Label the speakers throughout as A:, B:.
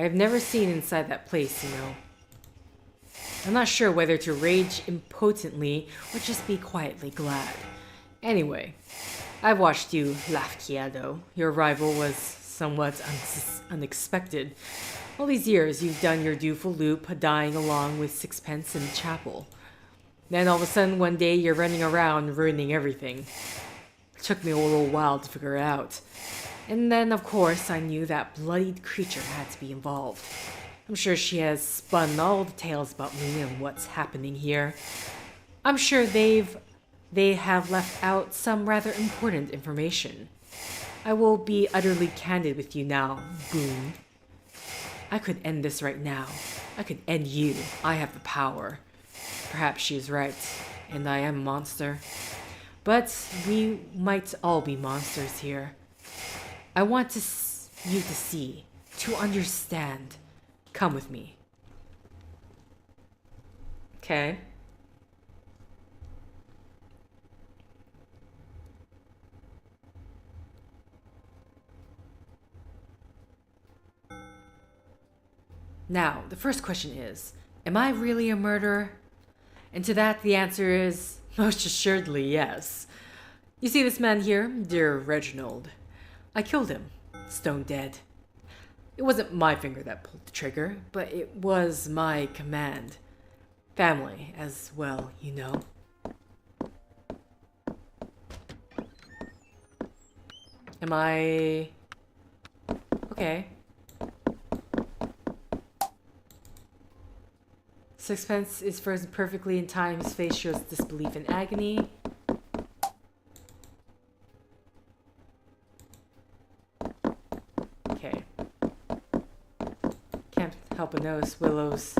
A: I have never seen inside that place, you know. I'm not sure whether to rage impotently or just be quietly glad. Anyway, I've watched you, Lafciado. Your arrival was somewhat unexpected. All these years, you've done your dutiful loop, dying along with sixpence in the chapel. Then all of a sudden, one day, you're running around ruining everything. It took me a little while to figure it out. And then, of course, I knew that bloodied creature had to be involved. I'm sure she has spun all the tales about me and what's happening here. I'm sure they have left out some rather important information. I will be utterly candid with you now, Boone. I could end this right now. I could end you. I have the power. Perhaps she is right, and I am a monster. But we might all be monsters here. I want you to see, to understand. Come with me. Okay. Now, the first question is, am I really a murderer? And to that, the answer is most assuredly yes. You see this man here, dear Reginald? I killed him, stone dead. It wasn't my finger that pulled the trigger, but it was my command. Family as well, you know. Am I... Okay. Sixpence is frozen perfectly in time. His face shows disbelief and agony. Okay. Can't help but notice Willow's...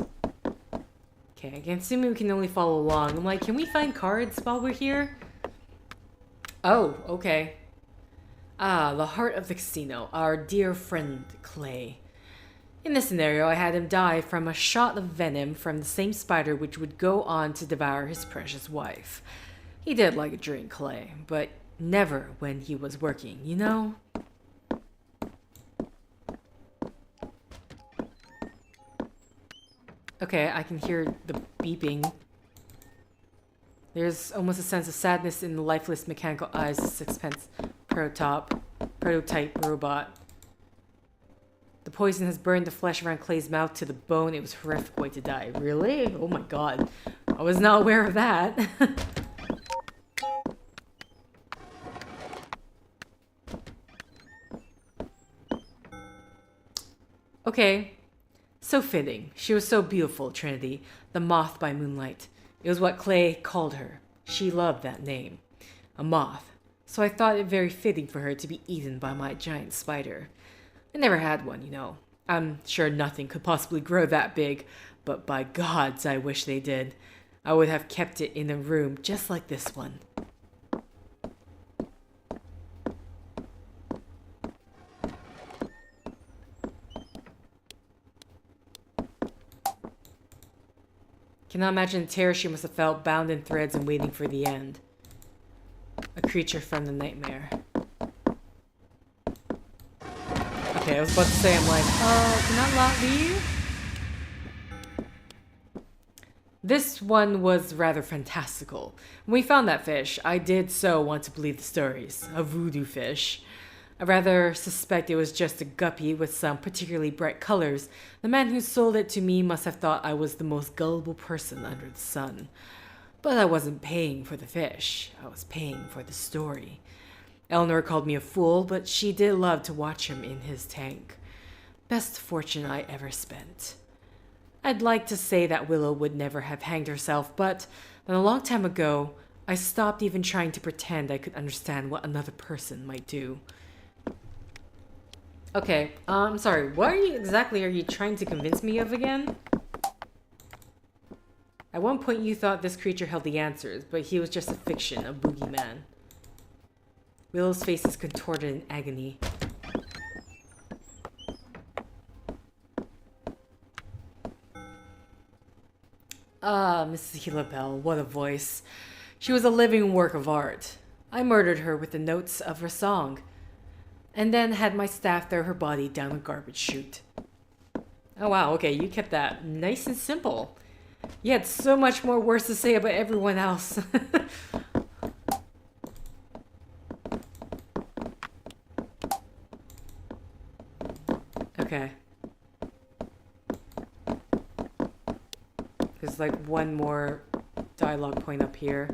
A: Okay, I can assume we can only follow along. I'm like, can we find cards while we're here? Oh, okay. Ah, the heart of the casino. Our dear friend, Clay. In this scenario, I had him die from a shot of venom from the same spider which would go on to devour his precious wife. He did like a drink, Clay, but never when he was working, you know? Okay, I can hear the beeping. There's almost a sense of sadness in the lifeless mechanical eyes of Sixpence prototype robot. The poison has burned the flesh around Clay's mouth to the bone. It was a horrific way to die. Really? Oh my god. I was not aware of that. Okay. So fitting. She was so beautiful, Trinity. The moth by moonlight. It was what Clay called her. She loved that name. A moth. So I thought it very fitting for her to be eaten by my giant spider. I never had one, you know. I'm sure nothing could possibly grow that big, but by gods, I wish they did. I would have kept it in a room just like this one. Cannot imagine the terror she must have felt, bound in threads and waiting for the end. A creature from the nightmare. Okay, I was about to say, I'm like, can I not leave? This one was rather fantastical. When we found that fish, I did so want to believe the stories. A voodoo fish. I rather suspect it was just a guppy with some particularly bright colors. The man who sold it to me must have thought I was the most gullible person under the sun. But I wasn't paying for the fish. I was paying for the story. Eleanor called me a fool, but she did love to watch him in his tank. Best fortune I ever spent. I'd like to say that Willow would never have hanged herself, but then a long time ago, I stopped even trying to pretend I could understand what another person might do. Okay, I'm sorry, what exactly are you trying to convince me of again? At one point you thought this creature held the answers, but he was just a fiction, a boogeyman. Willow's face is contorted in agony. Ah, Mrs. Gila Bell, what a voice. She was a living work of art. I murdered her with the notes of her song, and then had my staff throw her body down a garbage chute. Oh wow, okay, you kept that nice and simple. You had so much more worse to say about everyone else. Okay. There's like one more dialogue point up here.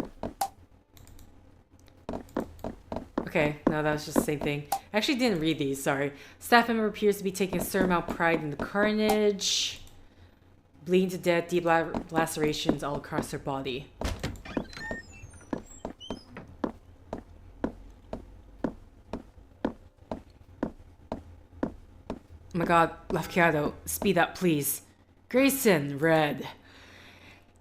A: Okay, no, that was just the same thing. I actually didn't read these, sorry. Staff member appears to be taking a certain amount of pride in the carnage. Bleeding to death, deep lacerations all across her body. Oh my god, Lafciado, speed up, please. Grayson, Red.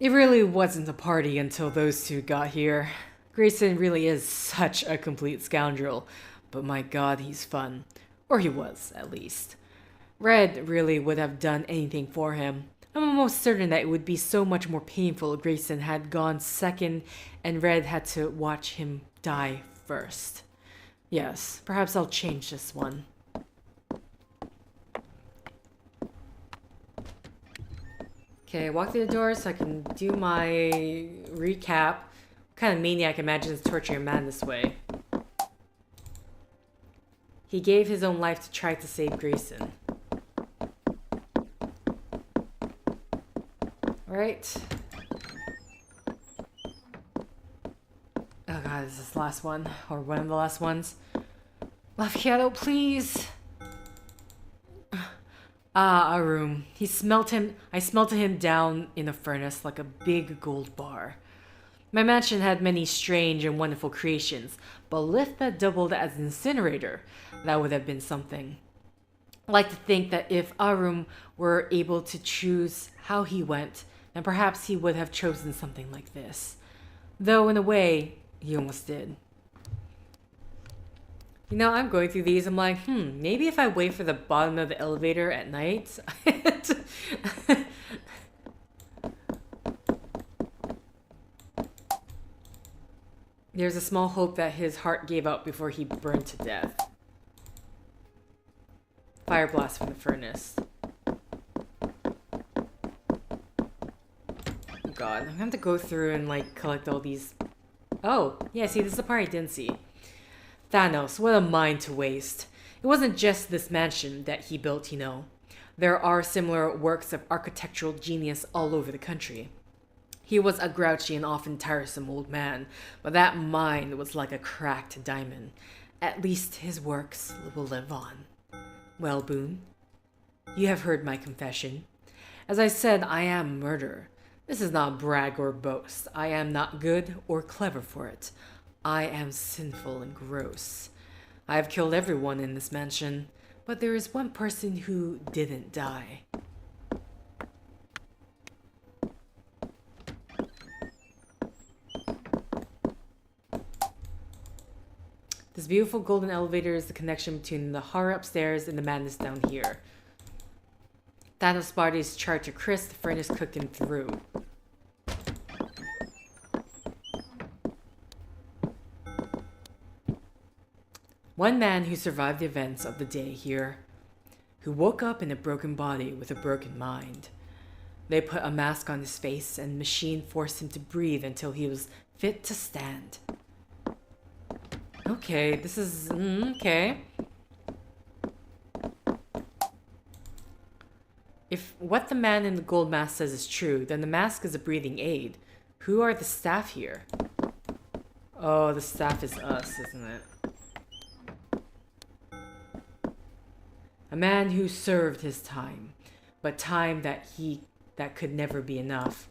A: It really wasn't a party until those two got here. Grayson really is such a complete scoundrel, but my god, he's fun. Or he was, at least. Red really would have done anything for him. I'm almost certain that it would be so much more painful if Grayson had gone second and Red had to watch him die first. Yes, perhaps I'll change this one. Okay, walk through the door so I can do my recap. What kind of maniac imagines torturing a man this way? He gave his own life to try to save Grayson. Alright. Oh god, is this the last one? Or one of the last ones? Lafciado, please! Ah, a room. I smelted him down in a furnace like a big gold bar. My mansion had many strange and wonderful creations, but a lift that doubled as an incinerator, that would have been something. I like to think that if Arum were able to choose how he went, then perhaps he would have chosen something like this. Though in a way, he almost did. You know, I'm going through these, I'm like, maybe if I wait for the bottom of the elevator at night. There's a small hope that his heart gave out before he burned to death. Fire blast from the furnace. Oh god, I'm gonna have to go through and like collect all these. Oh, yeah, see, this is the part I didn't see. Thanos, what a mind to waste. It wasn't just this mansion that he built, you know. There are similar works of architectural genius all over the country. He was a grouchy and often tiresome old man, but that mind was like a cracked diamond. At least his works will live on. Well, Boone, you have heard my confession. As I said, I am a murderer. This is not brag or boast. I am not good or clever for it. I am sinful and gross. I have killed everyone in this mansion, but there is one person who didn't die. This beautiful golden elevator is the connection between the horror upstairs and the madness down here. Thanos' body is charred to crisp, the furnace cooked him through. One man who survived the events of the day here, who woke up in a broken body with a broken mind. They put a mask on his face and the machine forced him to breathe until he was fit to stand. Okay, this is... okay. If what the man in the gold mask says is true, then the mask is a breathing aid. Who are the staff here? Oh, the staff is us, isn't it? A man who served his time, but time that could never be enough.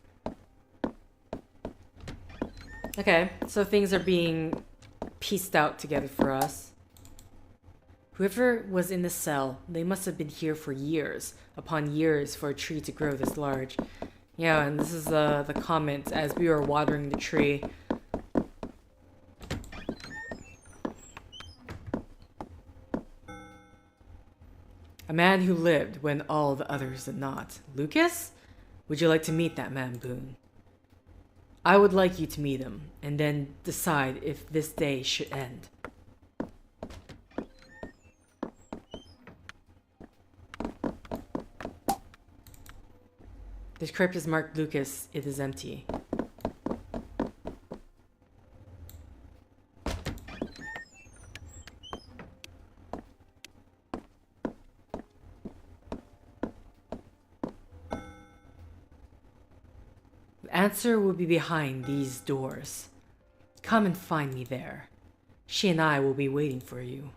A: Okay, so things are being pieced out together for us. Whoever was in the cell, they must have been here for years upon years for a tree to grow this large. Yeah, and this is the comment as we were watering the tree. A man who lived when all the others did not. Lucas? Would you like to meet that man, Boone? I would like you to meet him, and then decide if this day should end. This crypt is marked Lucas. It is empty. The answer will be behind these doors. Come and find me there. She and I will be waiting for you.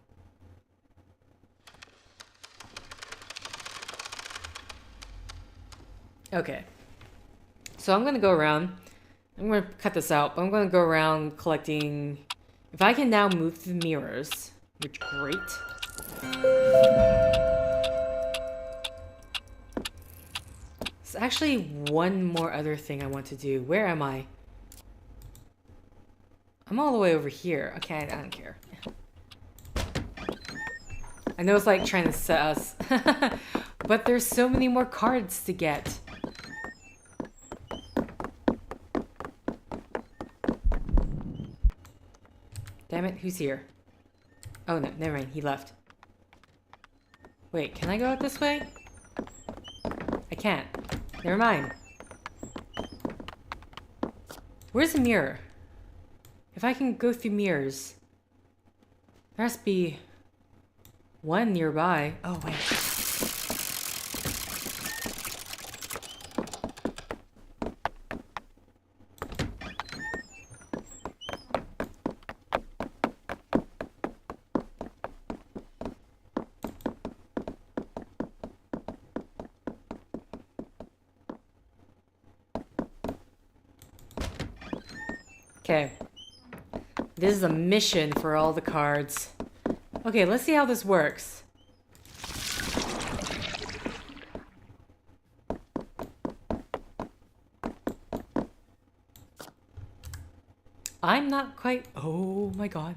A: Okay. So I'm gonna go around. I'm gonna cut this out, but I'm gonna go around collecting... If I can now move through the mirrors, which great. There's actually one more other thing I want to do. Where am I? I'm all the way over here. Okay, I don't care. I know it's like trying to set us. But there's so many more cards to get. Damn it, who's here? Oh no, never mind, he left. Wait, can I go out this way? I can't. Never mind. Where's the mirror? If I can go through mirrors, there has to be one nearby. Oh, wait. Okay. This is a mission for all the cards. Okay, let's see how this works. I'm not quite... Oh my god.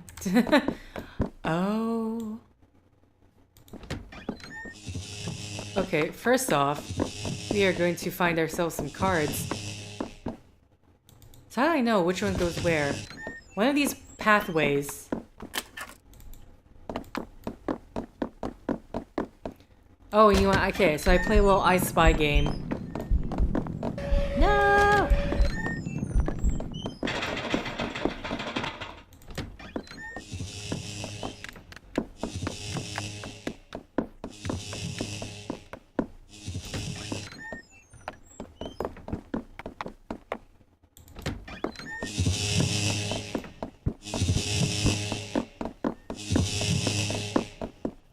A: Oh. Okay, first off, we are going to find ourselves some cards. So how do I know which one goes where? One of these pathways. Oh, you want... Okay, so I play a little I Spy game. No!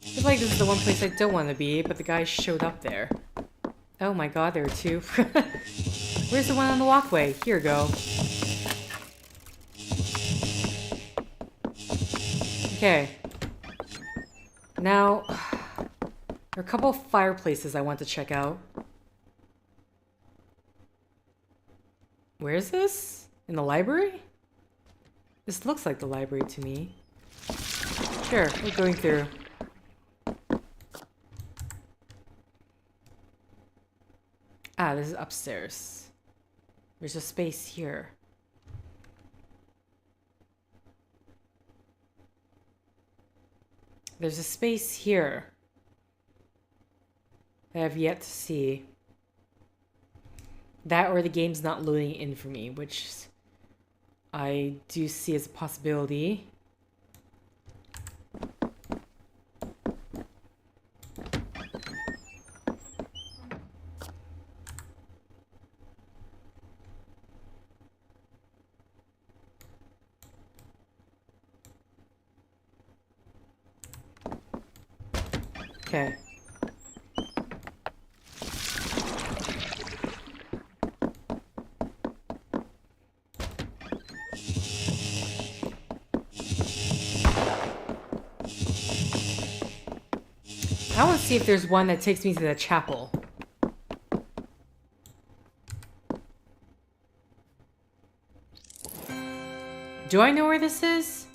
A: I feel like this is the one place I don't want to be, but the guy showed up there. Oh my god, there are two. Where's the one on the walkway? Here we go. Okay. Now, there are a couple of fireplaces I want to check out. Where is this? In the library? This looks like the library to me. Sure, we're going through. Ah, this is upstairs. There's a space here. There's a space here that I've yet to see. That or the game's not loading in for me, which I do see as a possibility. Okay. I want to see if there's one that takes me to the chapel. Do I know where this is?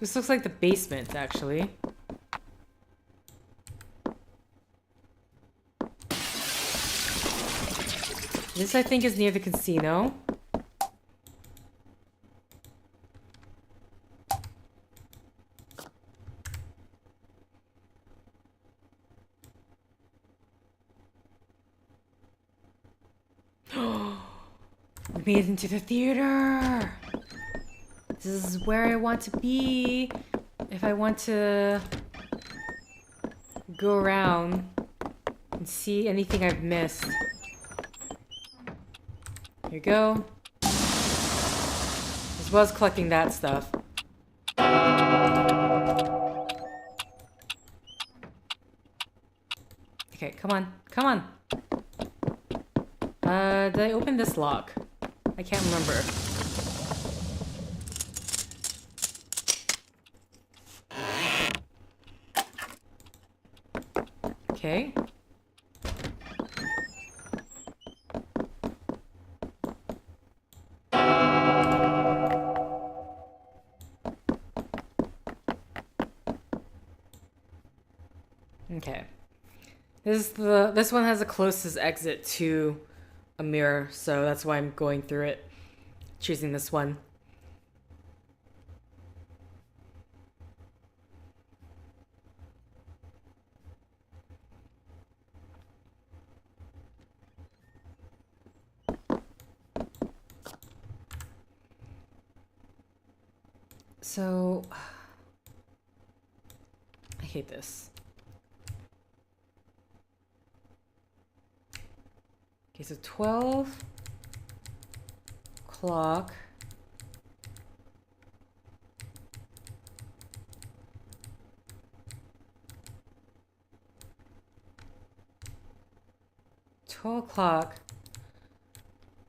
A: This looks like the basement, actually. This, I think, is near the casino. We made it into the theater! This is where I want to be if I want to go around and see anything I've missed. Here you go. As well as collecting that stuff. Okay, come on. Come on! Did I open this lock? I can't remember. Okay. Okay. This one has the closest exit to a mirror, so that's why I'm going through it. Choosing this one. So I hate this. Okay, so 12 o'clock.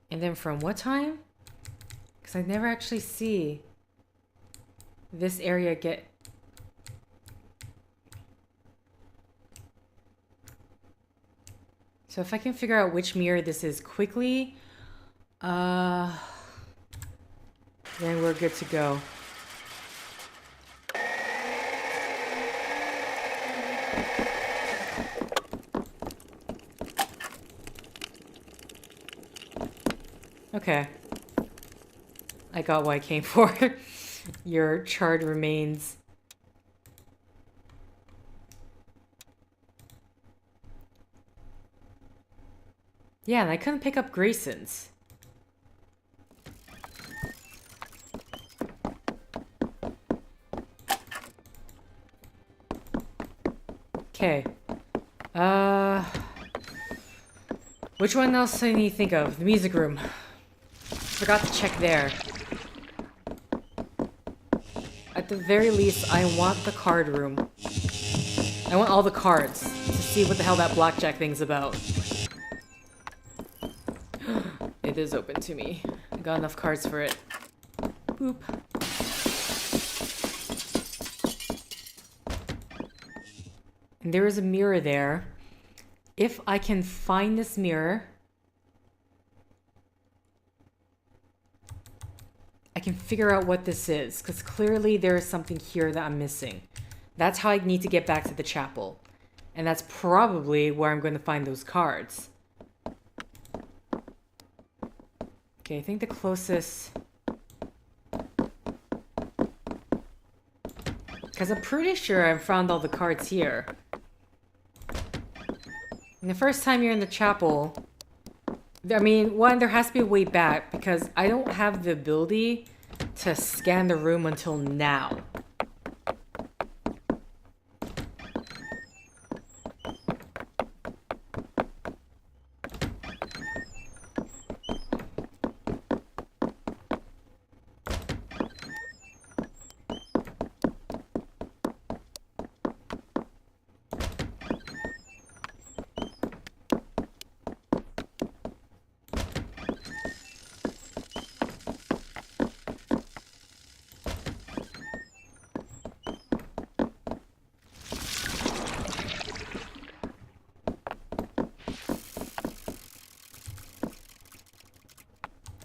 A: And then from what time? Because I never actually see this area get... So if I can figure out which mirror this is quickly, then we're good to go. Okay. I got what I came for. Your charred remains. Yeah, and I couldn't pick up Grayson's. Okay. Which one else do I need to think of? The music room. Forgot to check there. At the very least, I want the card room. I want all the cards to see what the hell that blackjack thing's about. It is open to me. I got enough cards for it. Boop. And there is a mirror there. If I can find this mirror, I can figure out what this is, because clearly there is something here that I'm missing. That's how I need to get back to the chapel. And that's probably where I'm going to find those cards. Okay, I think the closest... Because I'm pretty sure I found all the cards here. And the first time you're in the chapel... I mean, one, there has to be a way back, because I don't have the ability to scan the room until now.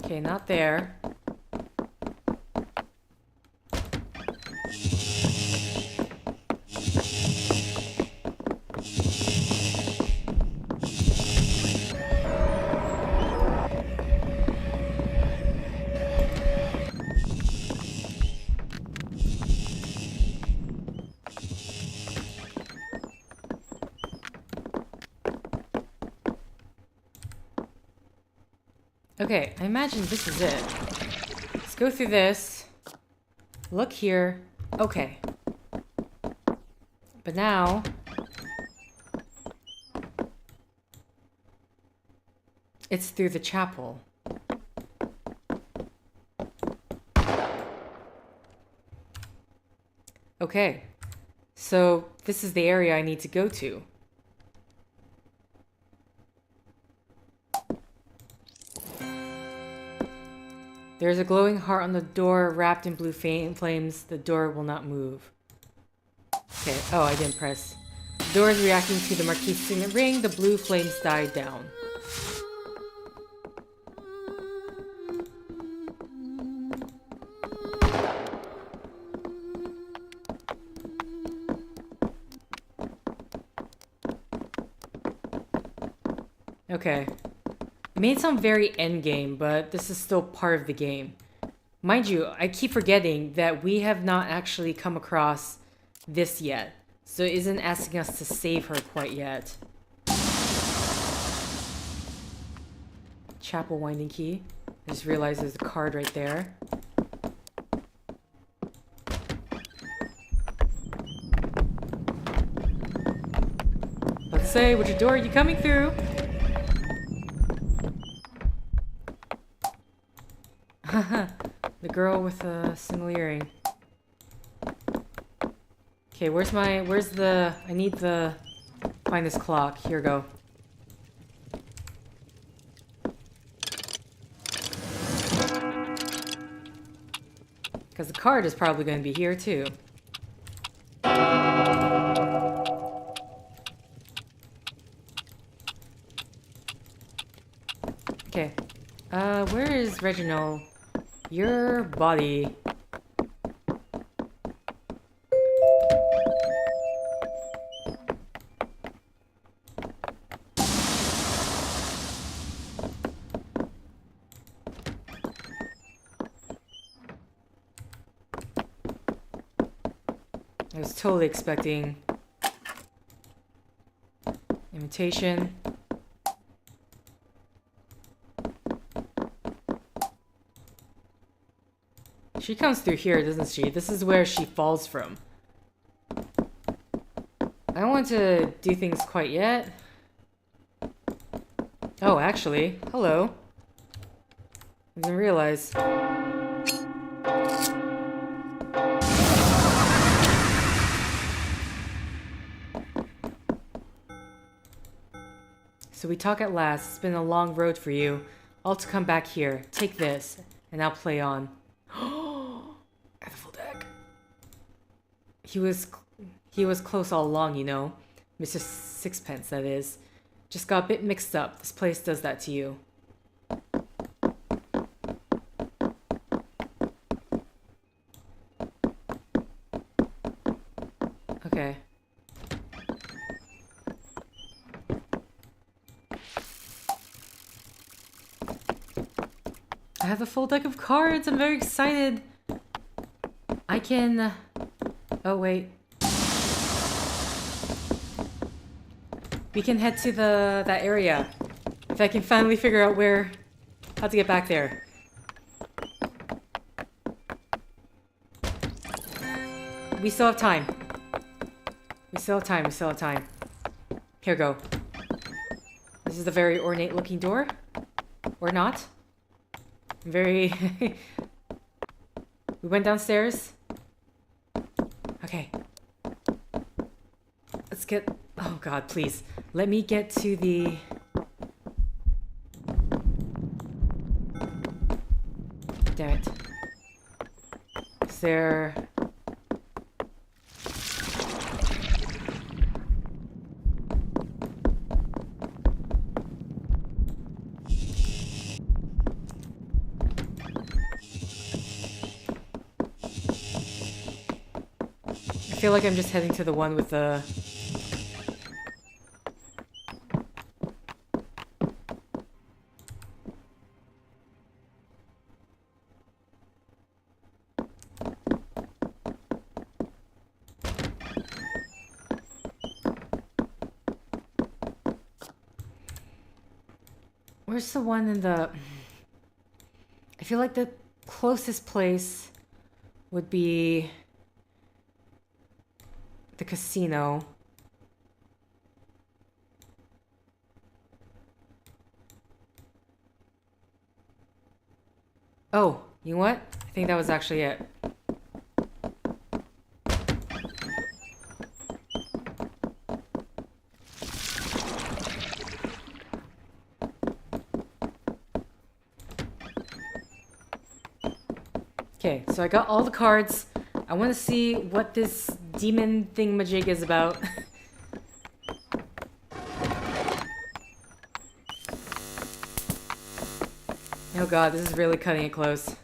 A: Okay, not there. Okay, I imagine this is it. Let's go through this. Look here. Okay. But now... it's through the chapel. Okay. So, this is the area I need to go to. There's a glowing heart on the door, wrapped in blue flames. The door will not move. Okay. Oh, I didn't press. The door is reacting to the Marquis' signet ring. The blue flames died down. Okay. It may sound very endgame, but this is still part of the game. Mind you, I keep forgetting that we have not actually come across this yet. So it isn't asking us to save her quite yet. Chapel winding key. I just realized there's a card right there. Let's say, which door are you coming through? The girl with a single earring. Okay, where's the... I need the... find this clock. Here we go. Because the card is probably going to be here too. Okay. Where is Reginald? Your body. I was totally expecting invitation. She comes through here, doesn't she? This is where she falls from. I don't want to do things quite yet. Oh, actually, hello. I didn't realize. So we talk at last. It's been a long road for you. All to come back here. Take this, and I'll play on. At the full deck. He was close all along, you know. Mr. Sixpence, that is. Just got a bit mixed up. This place does that to you. Okay. I have the full deck of cards. I'm very excited. I can... Oh, wait. We can head to that area. If I can finally figure out how to get back there. We still have time. We still have time. Here we go. This is a very ornate looking door. Or not. Very... We went downstairs. Okay. Let's get... Oh god, please. Let me get to the... Damn it. Is there... I feel like I'm just heading to the one with the... Where's the one in the... feel like the closest place would be the casino. Oh, you know what? I think that was actually it. Okay, so I got all the cards. I want to see what this demon thingamajig is about. Oh god, this is really cutting it close.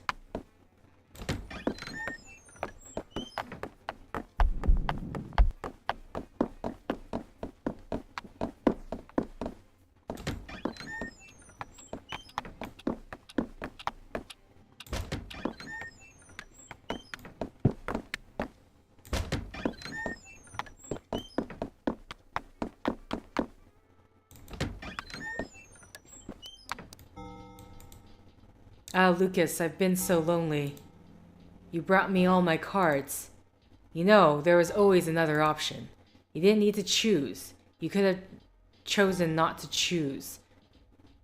A: Ah, Lucas, I've been so lonely. You brought me all my cards. You know, there was always another option. You didn't need to choose. You could have chosen not to choose.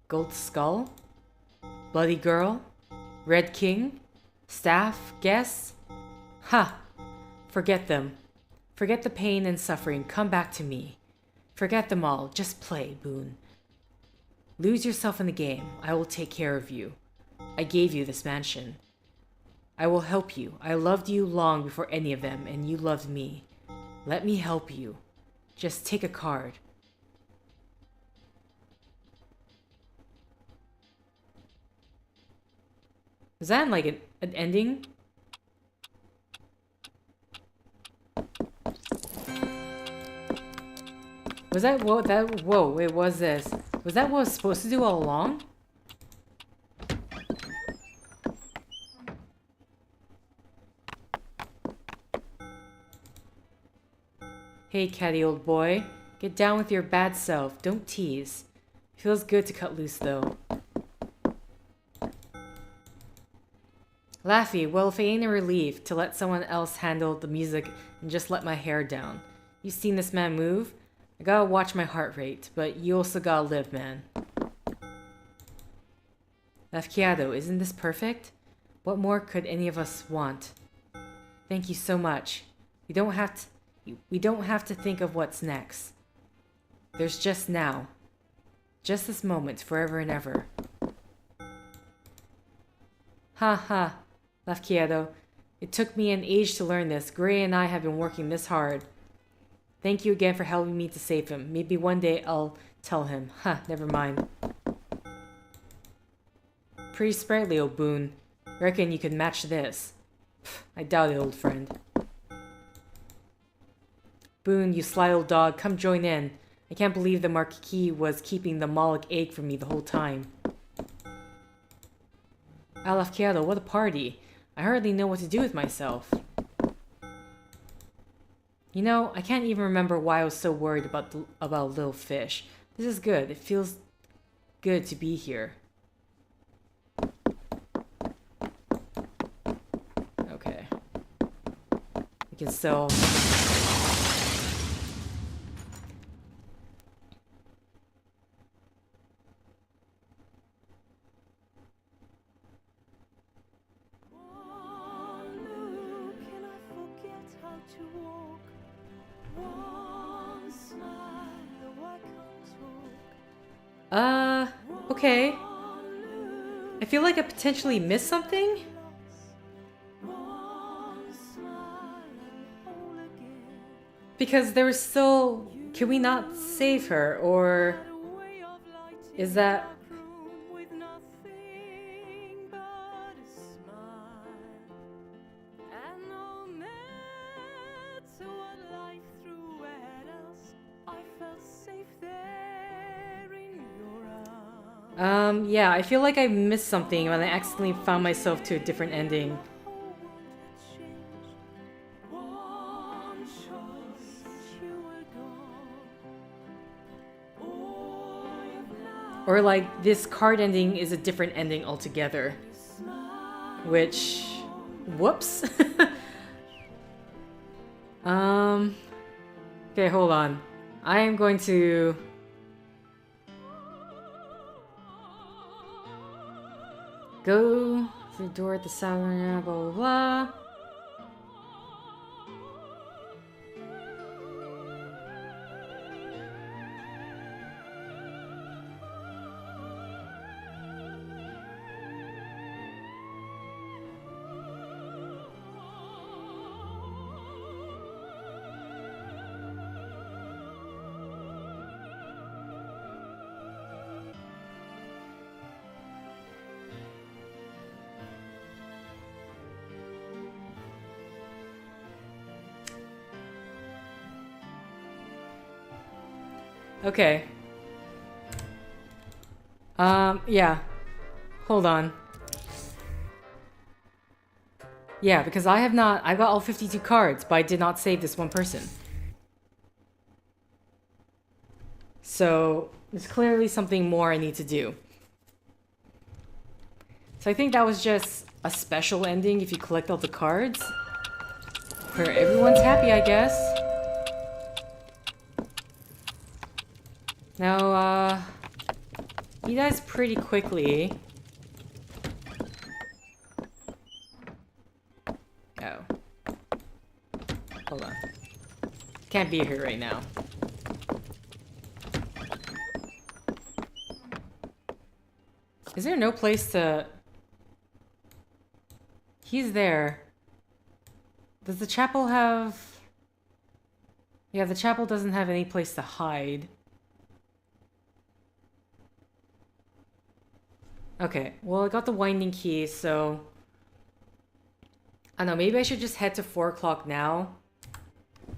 A: Gold Skull? Bloody Girl? Red King? Staff? Guess? Ha! Forget them. Forget the pain and suffering. Come back to me. Forget them all. Just play, Boone. Lose yourself in the game. I will take care of you. I gave you this mansion. I will help you. I loved you long before any of them, and you loved me. Let me help you. Just take a card. Was that like an ending? Was that what that? Whoa, wait, what was this? Was that what I was supposed to do all along? Hey, catty old boy. Get down with your bad self. Don't tease. Feels good to cut loose, though. Laffy, well, if it ain't a relief to let someone else handle the music and just let my hair down. You seen this man move? I gotta watch my heart rate, but you also gotta live, man. Lafciado, isn't this perfect? What more could any of us want? Thank you so much. We don't have to think of what's next. There's just now. Just this moment, forever and ever. Ha ha, Lafciado. It took me an age to learn this. Gray and I have been working this hard. Thank you again for helping me to save him. Maybe one day I'll tell him. Huh, never mind. Pretty sprightly, old Boone. Reckon you could match this. Pff, I doubt it, old friend. Boone, you sly old dog, come join in. I can't believe the Marquis was keeping the Moloch egg from me the whole time. Lafciado, what a party. I hardly know what to do with myself. You know, I can't even remember why I was so worried about little fish. This is good. It feels good to be here. Okay. We can still... Okay. I feel like I potentially missed something? Because there was still... Can we not save her? Or... Is that... Yeah, I feel like I missed something when I accidentally found myself to a different ending. Or like, this card ending is a different ending altogether. which... Whoops. Okay, hold on. I am going to... go through the door at the southern, blah, blah, blah. Okay. Yeah. Hold on. Yeah, because I got all 52 cards, but I did not save this one person. So, there's clearly something more I need to do. So I think that was just a special ending if you collect all the cards. Where everyone's happy, I guess. Now, he dies pretty quickly. Oh. Hold on. Can't be here right now. Is there no place to... He's there. Does the chapel have... Yeah, the chapel doesn't have any place to hide. Okay, well, I got the winding key, so... I don't know, maybe I should just head to 4 o'clock now.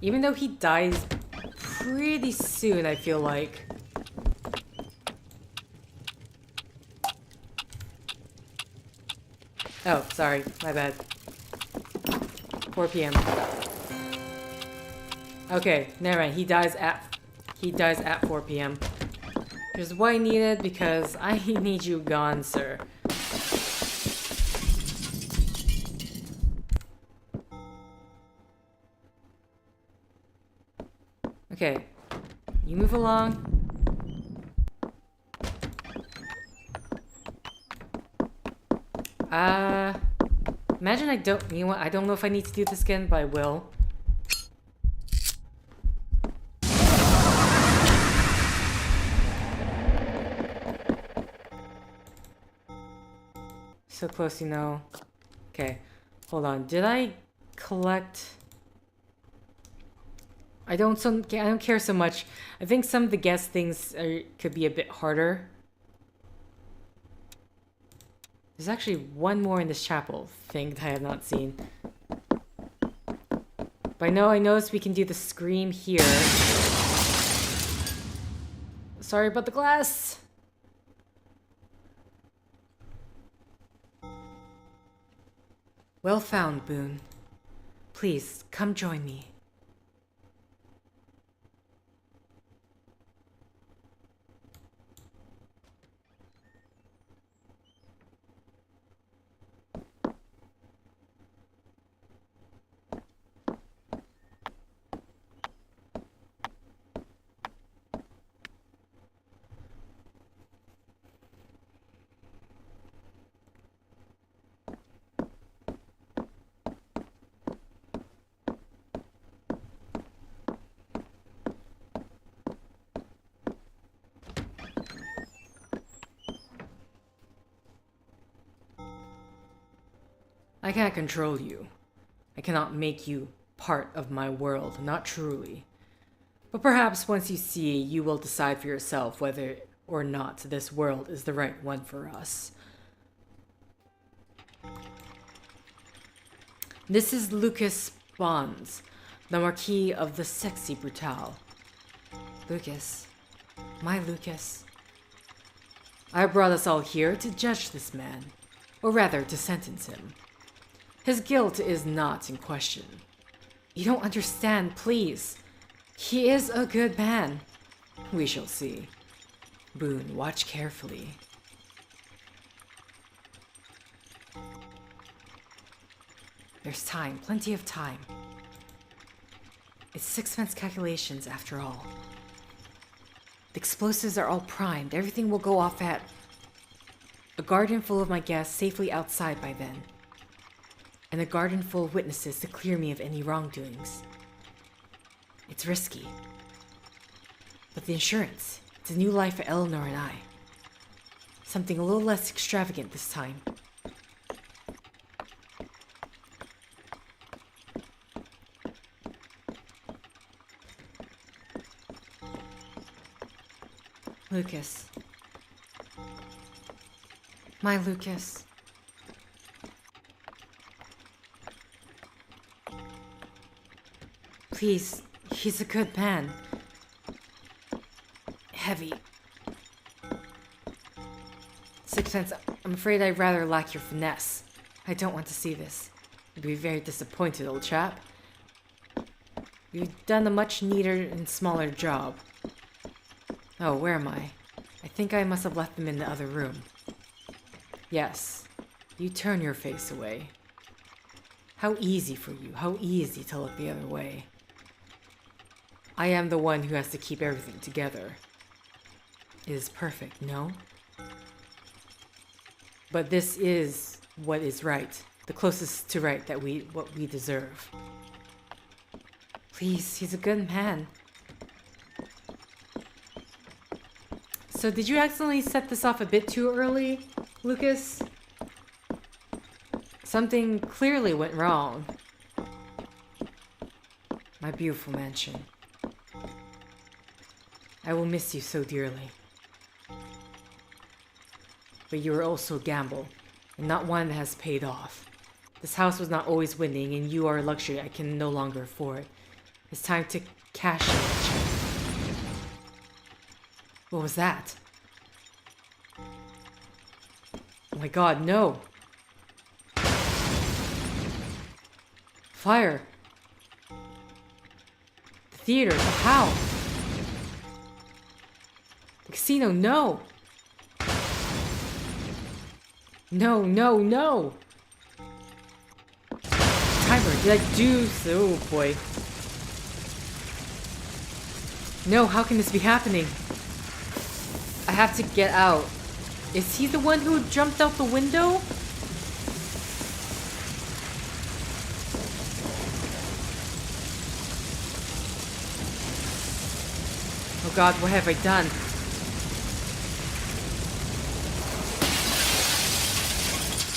A: Even though he dies pretty soon, I feel like. Oh, sorry, my bad. 4 p.m. Okay, never mind, he dies at 4 p.m. Which is what I needed, because I need you gone, sir. Okay, you move along. Imagine I don't, you know what, I don't know if I need to do this again, but I will. So close, you know. Okay, hold on. Did I collect? I don't care so much. I think some of the guess things could be a bit harder. There's actually one more in this chapel thing that I have not seen. But I noticed we can do the scream here. Sorry about the glass. Well found, Boone. Please, come join me. I can't control you. I cannot make you part of my world, not truly. But perhaps once you see, you will decide for yourself whether or not this world is the right one for us. This is Lucas Bonds, the Marquis of the Sexy Brutale. Lucas. My Lucas. I brought us all here to judge this man, or rather to sentence him. His guilt is not in question. You don't understand, please. He is a good man. We shall see. Boone, watch carefully. There's time, plenty of time. It's sixpence calculations after all. The explosives are all primed. Everything will go off at a garden full of my guests safely outside by then. And a garden full of witnesses to clear me of any wrongdoings. It's risky. But the insurance, it's a new life for Eleanor and I. Something a little less extravagant this time. Lucas. My Lucas. Please, he's a good man. Heavy. Sixpence, I'm afraid I'd rather lack your finesse. I don't want to see this. You'd be very disappointed, old chap. You've done a much neater and smaller job. Oh, where am I? I think I must have left them in the other room. Yes, you turn your face away. How easy for you, how easy to look the other way. I am the one who has to keep everything together. It is perfect, no? But this is what is right, the closest to right that what we deserve. Please, he's a good man. So did you accidentally set this off a bit too early, Lucas? Something clearly went wrong. My beautiful mansion. I will miss you so dearly. But you are also a gamble, and not one that has paid off. This house was not always winning, and you are a luxury I can no longer afford. It's time to cash in the check. What was that? Oh my god, no! Fire! The theater, the how? The casino, no! No, no, no! Timer, did I do so? Oh boy. No, how can this be happening? I have to get out. Is he the one who jumped out the window? Oh god, what have I done?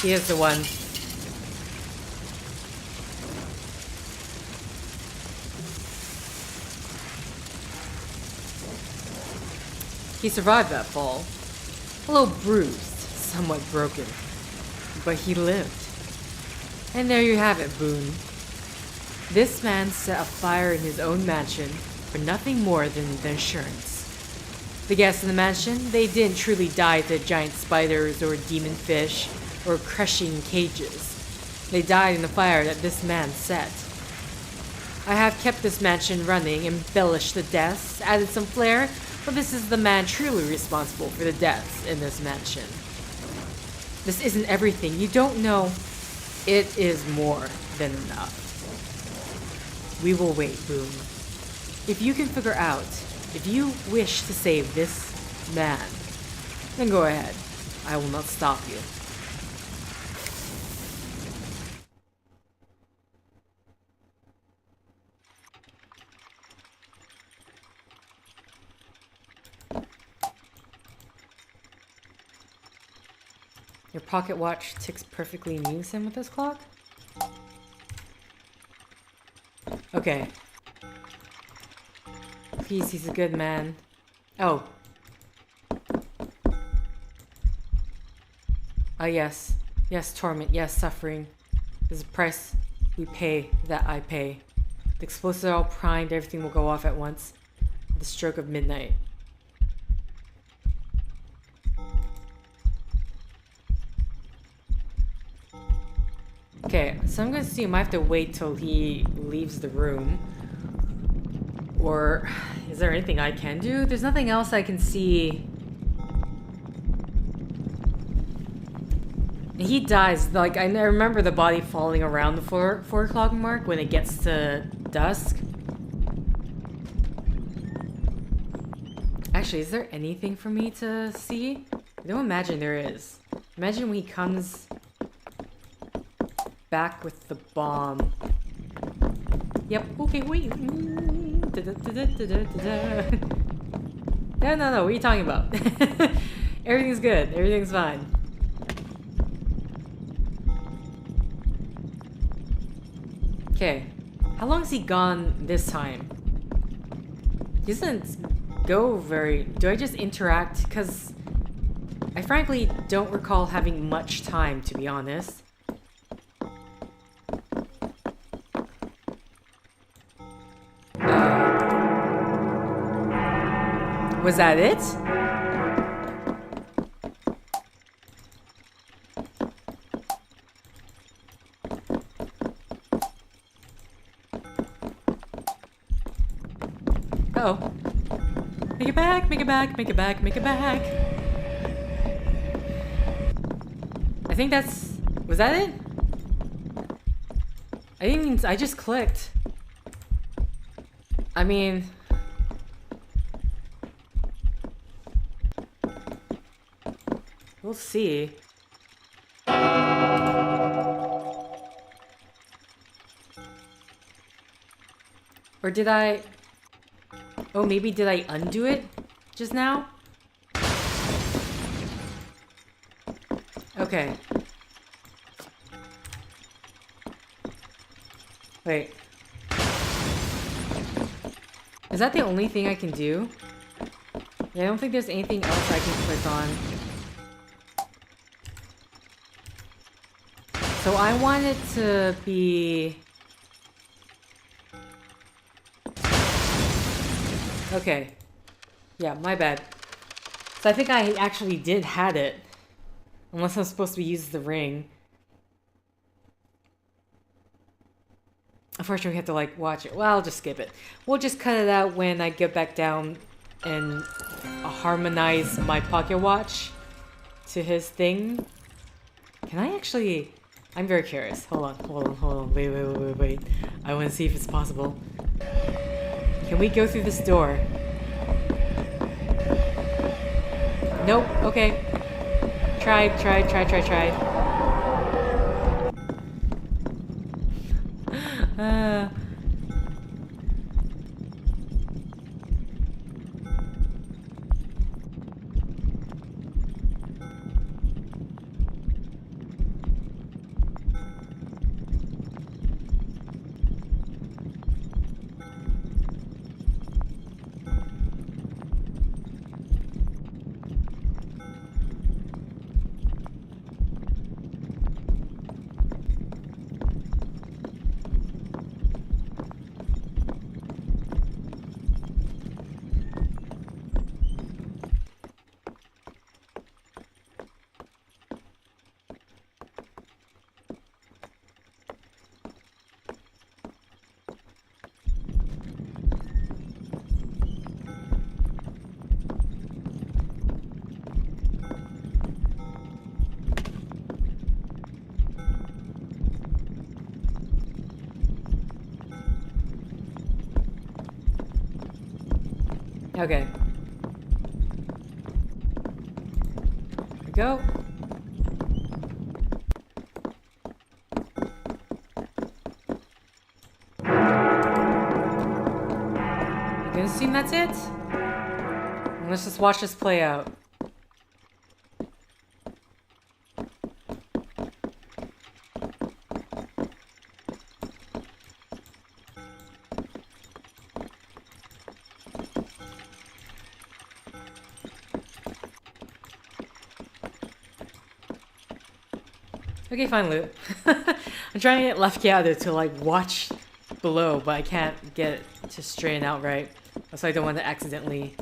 A: He is the one. He survived that fall. A little bruised, somewhat broken. But he lived. And there you have it, Boone. This man set a fire in his own mansion for nothing more than the insurance. The guests in the mansion, they didn't truly die to giant spiders or demon fish or crushing cages. They died in the fire that this man set. I have kept this mansion running, embellished the deaths, added some flair, but this is the man truly responsible for the deaths in this mansion. This isn't everything. You don't know. It is more than enough. We will wait, Boone. If you can figure out, if you wish to save this man, then go ahead. I will not stop you. Your pocket watch ticks perfectly in unison with this clock? Okay. Please, he's a good man. Oh. Oh, yes. Yes, torment. Yes, suffering. There's a price we pay that I pay. The explosives are all primed. Everything will go off at once. At the stroke of midnight. Okay, so I'm gonna assume I have to wait till he leaves the room. Or is there anything I can do? There's nothing else I can see He dies. Like, I remember the body falling around the 4 o'clock mark when it gets to dusk. Actually, is there anything for me to see? I don't imagine there is. Imagine when he comes back with the bomb. Yep, okay, wait. No, what are you talking about? Everything's good, everything's fine. Okay, how long has he gone this time? He doesn't go very... Do I just interact? Because I frankly don't recall having much time, to be honest. Was that it? Uh-oh. Make it back, make it back, make it back, make it back. I think that's... Was that it? I didn't even... I just clicked. I mean... We'll see. Or did I... Oh, maybe did I undo it just now? Okay. Wait. Is that the only thing I can do? Yeah, I don't think there's anything else I can click on. So I want it to be... Okay. Yeah, my bad. So I think I actually did had it. Unless I'm supposed to use the ring. Unfortunately, we have to, like, watch it. Well, I'll just skip it. We'll just cut it out when I get back down and harmonize my pocket watch to his thing. Can I actually... I'm very curious. Hold on. Wait. I want to see if it's possible. Can we go through this door? Nope. Okay. Tried. Okay. Here we go. I'm gonna assume that's it. And let's just watch this play out. Okay, fine, Loot. I'm trying to get Lafciado to, like, watch below, but I can't get it to straighten out right. So I don't want to accidentally...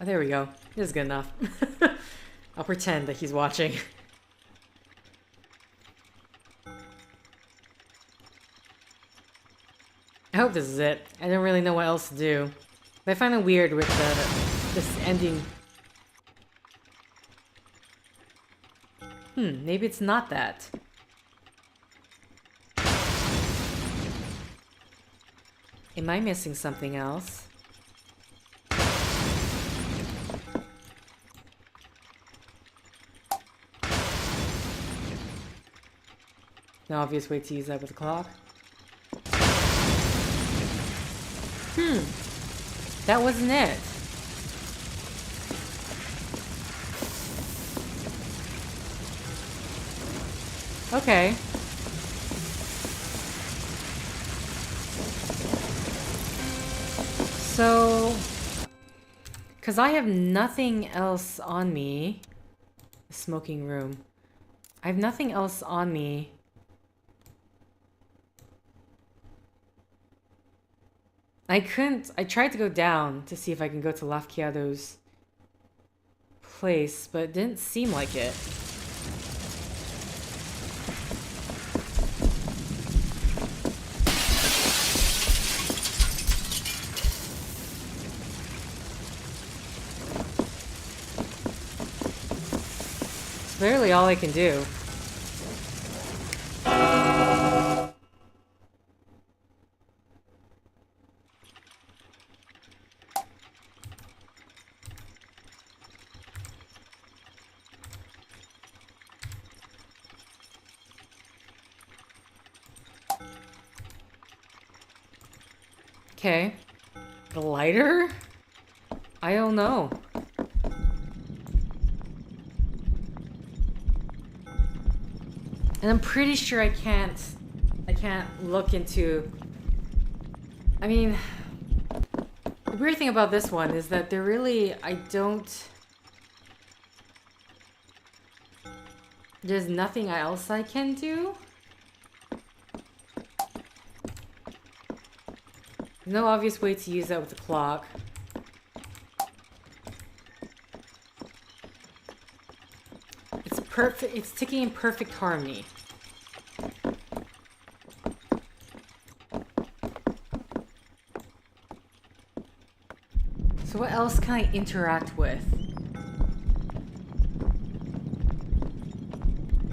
A: Oh, there we go. This is good enough. I'll pretend that he's watching. I hope this is it. I don't really know what else to do. But I find it weird with this ending... Maybe it's not that. Am I missing something else? No obvious way to use that with a clock. That wasn't it. Okay. So, because I have nothing else on me. Smoking room. I have nothing else on me. I tried to go down to see if I can go to Lafciado's place, but it didn't seem like it. It's literally all I can do. Okay. The lighter? I don't know. And I'm pretty sure I can't look into... I mean... The weird thing about this one is that there really... There's nothing else I can do? No obvious way to use that with the clock. It's perfect. It's ticking in perfect harmony. So what else can I interact with?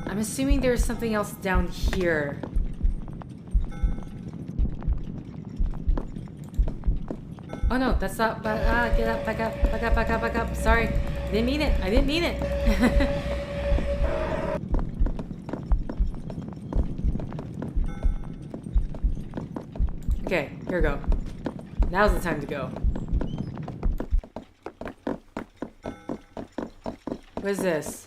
A: I'm assuming there's something else down here. Oh no, that's not. Get up, back up, back up, back up, back up. Sorry, I didn't mean it. I didn't mean it. Okay, here we go. Now's the time to go. What is this?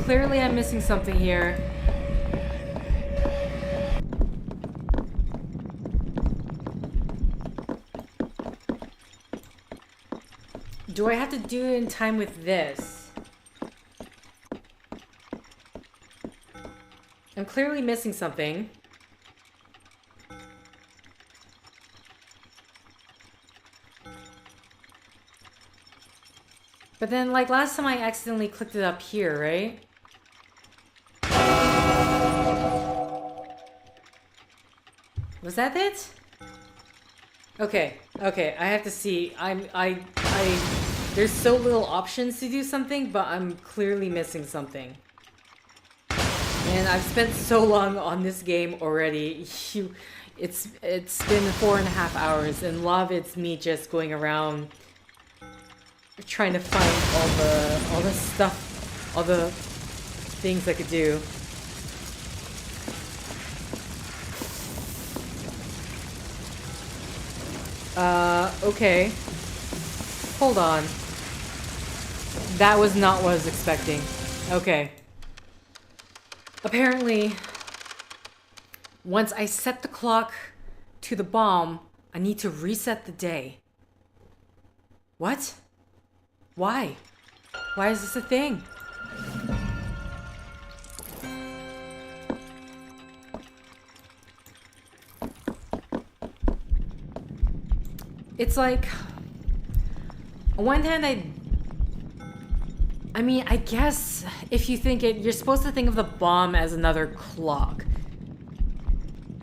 A: Clearly I'm missing something here. Do I have to do it in time with this? I'm clearly missing something. But then, like, last time I accidentally clicked it up here, right? Was that it? Okay, okay, I have to see. There's so little options to do something, but I'm clearly missing something. And I've spent so long on this game already. It's been 4.5 hours, and a lot of it's me just going around trying to find all the stuff, all the things I could do. Okay. Hold on. That was not what I was expecting. Okay. Apparently, once I set the clock to the bomb, I need to reset the day. What? Why? Why is this a thing? It's like, on one hand, I mean, I guess if you think it, you're supposed to think of the bomb as another clock,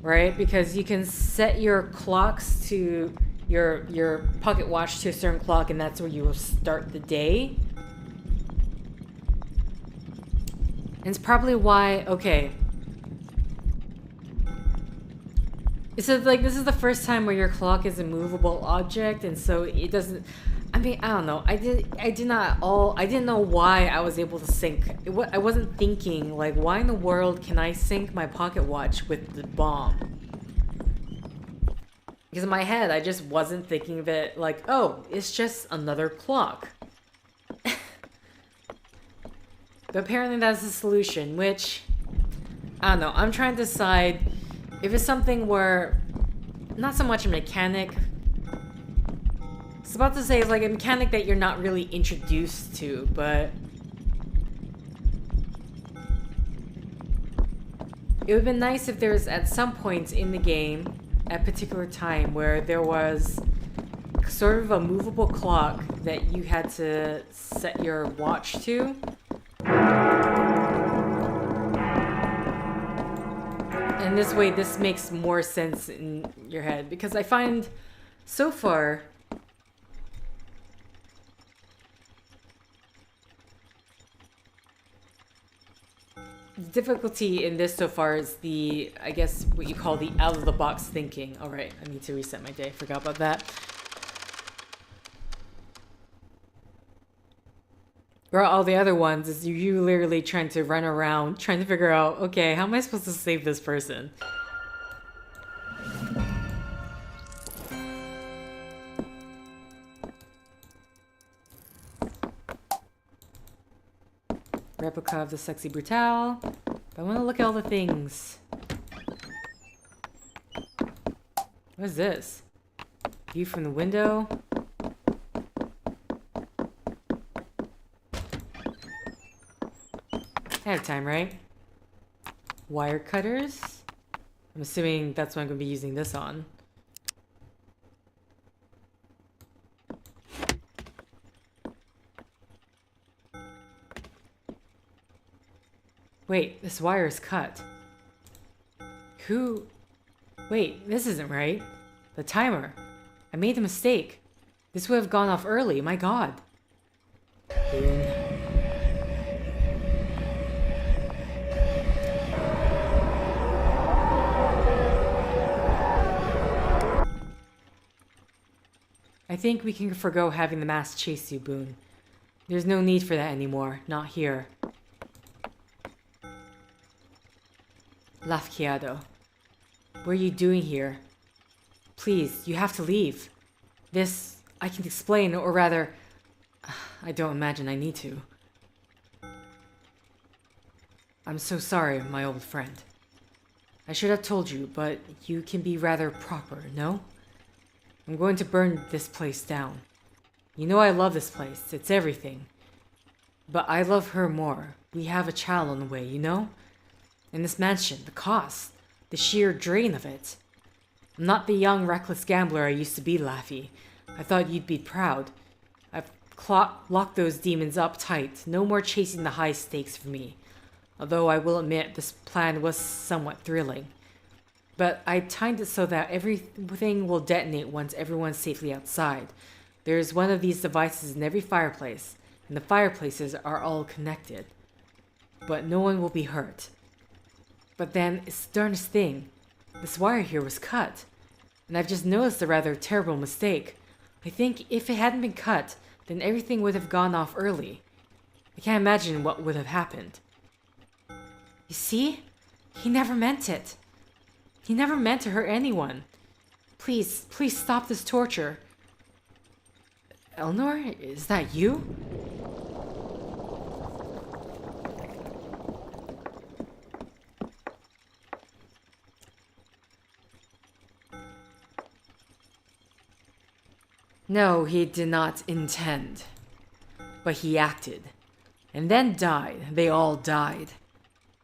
A: right? Because you can set your clocks to your pocket watch to a certain clock, and that's where you will start the day. And it's probably why, okay. It says like this is the first time where your clock is a movable object, and so it doesn't. I mean, I don't know. I didn't know why I was able to sync. I wasn't thinking like, why in the world can I sync my pocket watch with the bomb? Because in my head, I just wasn't thinking of it like, oh, it's just another clock. But apparently that's the solution, which, I don't know. I'm trying to decide if it's something where, not so much a mechanic. I was about to say it's like a mechanic that you're not really introduced to, but it would have been nice if there was at some point in the game, at a particular time, where there was sort of a movable clock that you had to set your watch to. And this way, this makes more sense in your head, because I find so far the difficulty in this so far is the, I guess, what you call the out-of-the-box thinking. Alright, I need to reset my day. Forgot about that. Or all the other ones is you literally trying to run around, trying to figure out, okay, how am I supposed to save this person? Replica of the Sexy Brutale. But I want to look at all the things. What is this? View from the window. I have time, right? Wire cutters. I'm assuming that's what I'm going to be using this on. Wait, this wire is cut. Who? Wait, this isn't right. The timer. I made a mistake. This would have gone off early, my god. Boone. I think we can forgo having the mask chase you, Boone. There's no need for that anymore, not here. Lafciado, what are you doing here? Please, you have to leave. This, I can explain, or rather, I don't imagine I need to. I'm so sorry, my old friend. I should have told you, but you can be rather proper, no? I'm going to burn this place down. You know I love this place, it's everything. But I love her more. We have a child on the way, you know? And this mansion, the cost, the sheer drain of it. I'm not the young, reckless gambler I used to be, Laffy. I thought you'd be proud. I've locked those demons up tight. No more chasing the high stakes for me. Although I will admit this plan was somewhat thrilling. But I timed it so that everything will detonate once everyone's safely outside. There's one of these devices in every fireplace, and the fireplaces are all connected. But no one will be hurt. But then, it's the darndest thing. This wire here was cut. And I've just noticed a rather terrible mistake. I think if it hadn't been cut, then everything would have gone off early. I can't imagine what would have happened. You see? He never meant it. He never meant to hurt anyone. Please, please stop this torture. Eleanor, is that you? No, he did not intend. But he acted. And then died. They all died.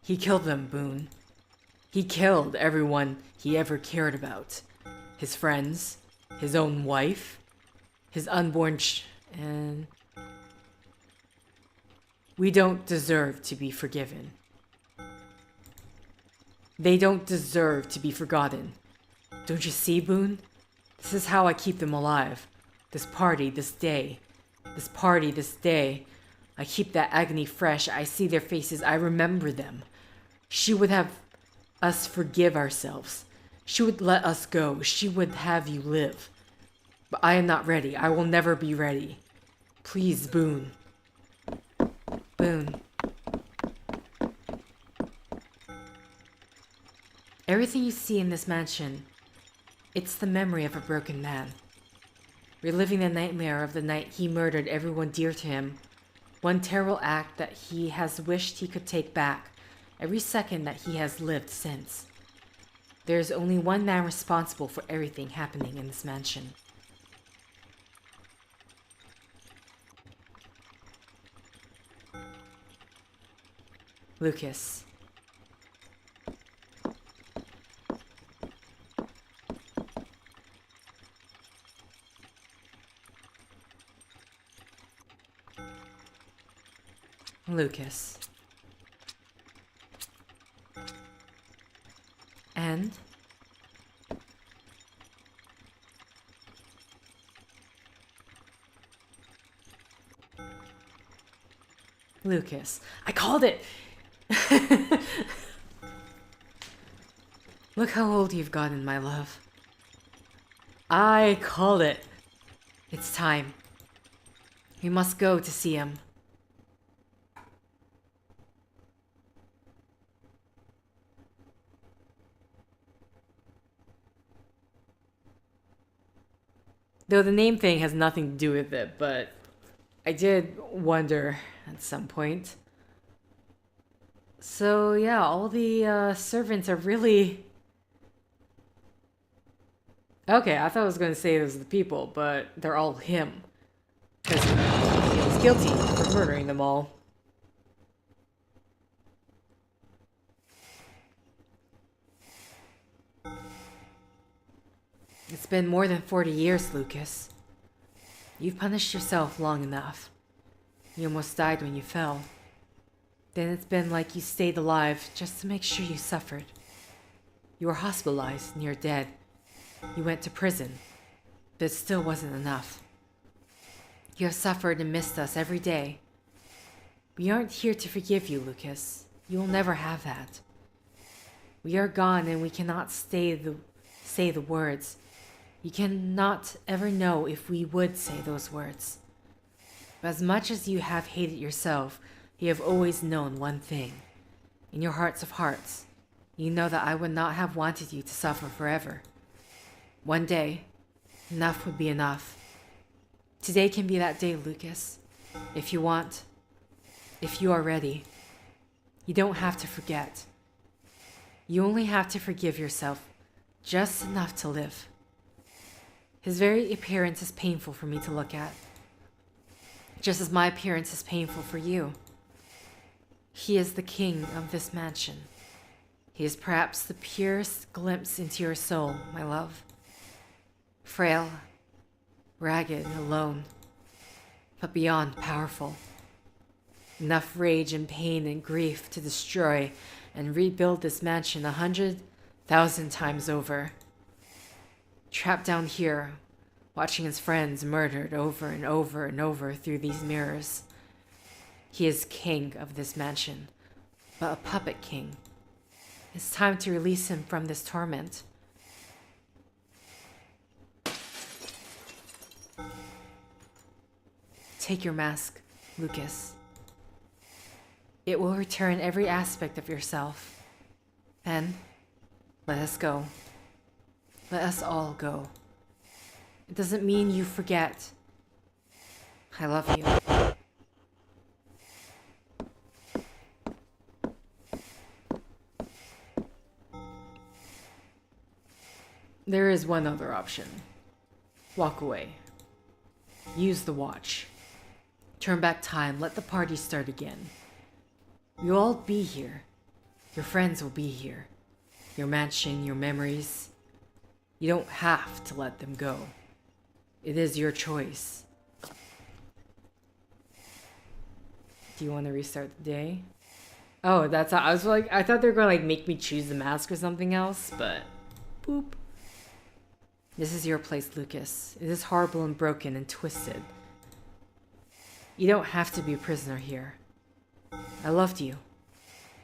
A: He killed them, Boone. He killed everyone he ever cared about. His friends, his own wife, his unborn and we don't deserve to be forgiven. They don't deserve to be forgotten. Don't you see, Boone? This is how I keep them alive. This party, this day. This party, this day. I keep that agony fresh. I see their faces. I remember them. She would have us forgive ourselves. She would let us go. She would have you live. But I am not ready. I will never be ready. Please, Boone. Boone. Everything you see in this mansion, it's the memory of a broken man. Reliving the nightmare of the night he murdered everyone dear to him. One terrible act that he has wished he could take back every second that he has lived since. There is only one man responsible for everything happening in this mansion. Lucas. Lucas. And Lucas. I called it! Look how old you've gotten, my love. I called it. It's time. We must go to see him. Though the name thing has nothing to do with it, but I did wonder at some point. So yeah, all the servants are really... Okay, I thought I was going to say it was the people, but they're all him. Because he was guilty for murdering them all. It's been more than 40 years, Lucas. You've punished yourself long enough. You almost died when you fell. Then it's been like you stayed alive just to make sure you suffered. You were hospitalized, near dead. You went to prison, but it still wasn't enough. You have suffered and missed us every day. We aren't here to forgive you, Lucas. You will never have that. We are gone and we cannot say the words. You cannot ever know if we would say those words. But as much as you have hated yourself, you have always known one thing. In your hearts of hearts, you know that I would not have wanted you to suffer forever. One day, enough would be enough. Today can be that day, Lucas. If you want, if you are ready. You don't have to forget. You only have to forgive yourself just enough to live. His very appearance is painful for me to look at, just as my appearance is painful for you. He is the king of this mansion. He is perhaps the purest glimpse into your soul, my love. Frail, ragged, alone, but beyond powerful. Enough rage and pain and grief to destroy and rebuild this mansion 100,000 times over. Trapped down here, watching his friends murdered over and over and over through these mirrors. He is king of this mansion, but a puppet king. It's time to release him from this torment. Take your mask, Lucas. It will return every aspect of yourself. Then, let us go. Let us all go. It doesn't mean you forget. I love you. There is one other option. Walk away. Use the watch. Turn back time, let the party start again. You'll all be here. Your friends will be here. Your mansion, your memories. You don't have to let them go. It is your choice. Do you want to restart the day? Oh, that's how I was like, I thought they were gonna like make me choose the mask or something else, but boop. This is your place, Lucas. It is horrible and broken and twisted. You don't have to be a prisoner here. I loved you.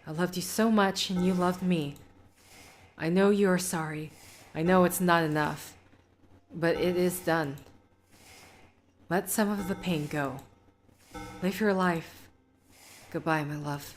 A: I loved you so much and you loved me. I know you are sorry. I know it's not enough. But it is done. Let some of the pain go. Live your life. Goodbye, my love.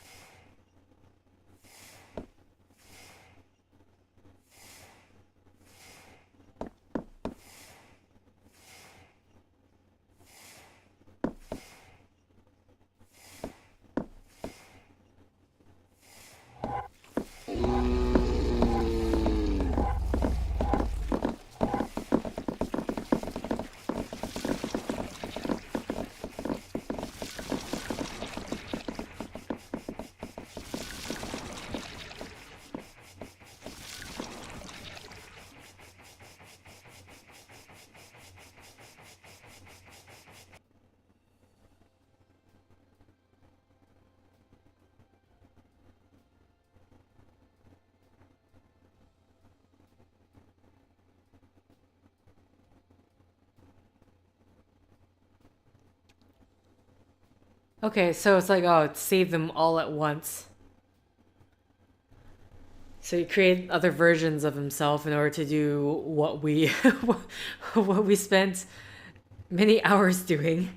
A: Okay, so it's like, oh, save them all at once. So he created other versions of himself in order to do what we what we spent many hours doing.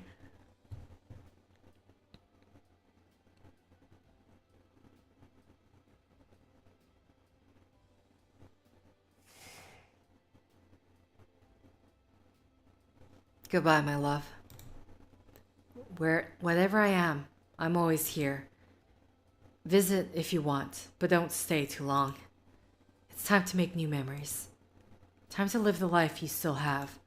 A: Goodbye, my love. Whatever I am, I'm always here. Visit if you want, but don't stay too long. It's time to make new memories. Time to live the life you still have.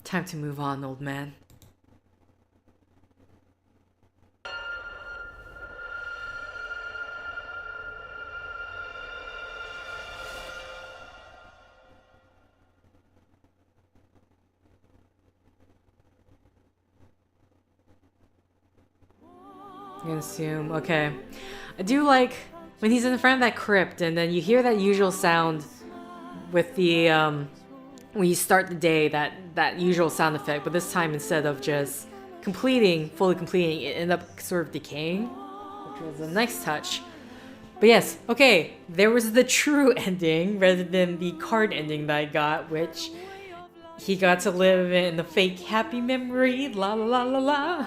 A: Time to move on, old man. I'm gonna assume, okay. I do like when he's in front of that crypt and then you hear that usual sound with the, when you start the day, that usual sound effect, but this time instead of just fully completing, it ended up sort of decaying, which was a nice touch. But yes, okay, there was the true ending rather than the card ending that I got, which he got to live in the fake happy memory, la la la la la.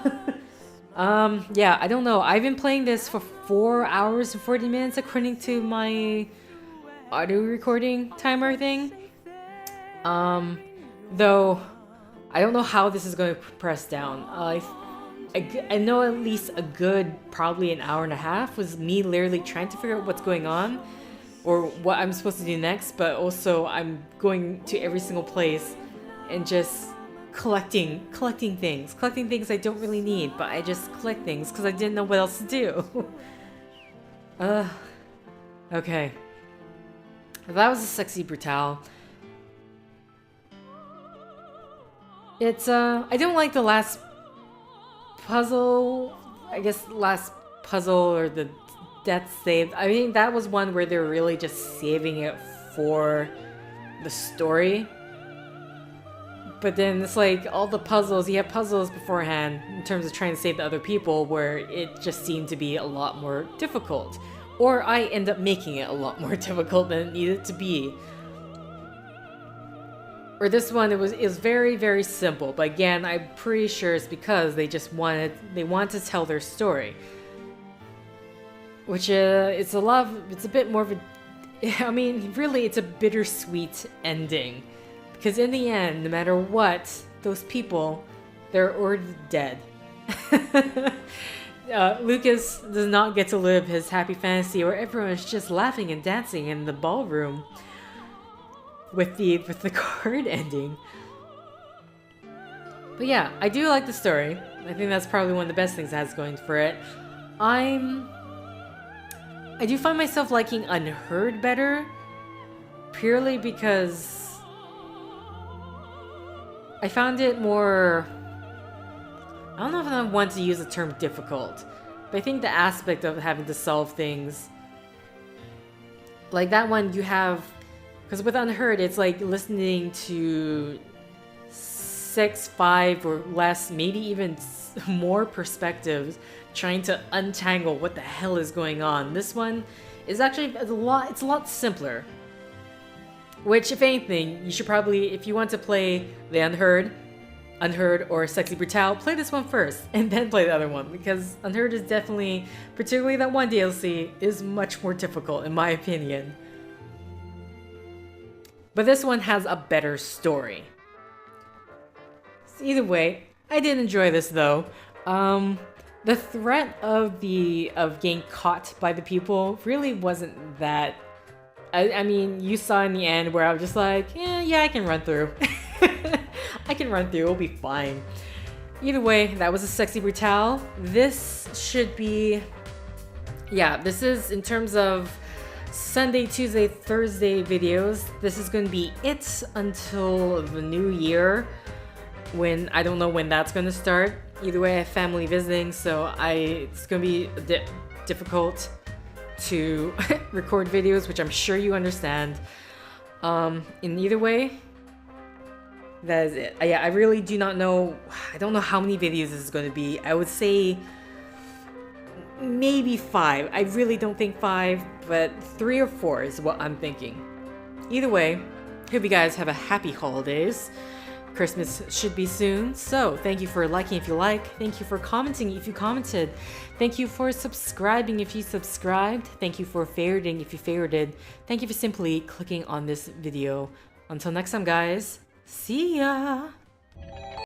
A: Yeah, I don't know. I've been playing this for 4 hours and 40 minutes according to my audio recording timer thing. Though I don't know how this is going to press down. I know at least a good probably an hour and a half was me literally trying to figure out what's going on or what I'm supposed to do next, but also I'm going to every single place and just collecting things I don't really need, but I just collect things because I didn't know what else to do. Okay. That was a Sexy Brutale. It's, I don't like the last puzzle, I guess last puzzle or the death save. I mean, that was one where they're really just saving it for the story. But then it's like all the puzzles, you have puzzles beforehand in terms of trying to save the other people where it just seemed to be a lot more difficult. Or I end up making it a lot more difficult than it needed to be. Or this one, it was very, very simple. But again, I'm pretty sure it's because they just wanted to tell their story. Which, it's a bit more of a, I mean, really it's a bittersweet ending. Because in the end, no matter what, those people, they're already dead. Lucas does not get to live his happy fantasy where everyone is just laughing and dancing in the ballroom with the card ending. But yeah, I do like the story. I think that's probably one of the best things it has going for it. I I do find myself liking Unheard better, purely because I found it more... I don't know if I want to use the term difficult, but I think the aspect of having to solve things, like that one you have, because with Unheard it's like listening to 6, 5 or less, maybe even more perspectives, trying to untangle what the hell is going on. This one is actually it's a lot simpler. Which, if anything, you should probably, if you want to play the Unheard or Sexy Brutale, play this one first and then play the other one, because Unheard is definitely, particularly that one DLC, is much more difficult in my opinion. But this one has a better story. So either way, I did enjoy this though. The threat of getting caught by the people really wasn't that. I mean, you saw in the end where I was just like, yeah, I can run through. I can run through, it'll be fine. Either way, that was a Sexy Brutale. This should be... Yeah, this is, in terms of Sunday, Tuesday, Thursday videos, this is going to be it until the new year, when I don't know when that's going to start. Either way, I have family visiting, so it's going to be a bit difficult to record videos, which I'm sure you understand. In either way, that is it. Yeah, I really do not know. I don't know how many videos this is going to be. I would say maybe 5. I really don't think 5, but 3 or 4 is what I'm thinking. Either way, hope you guys have a happy holidays. Christmas should be soon, so thank you for liking if you like, thank you for commenting if you commented, thank you for subscribing if you subscribed, thank you for favoriting if you favorited, thank you for simply clicking on this video. Until next time guys, see ya!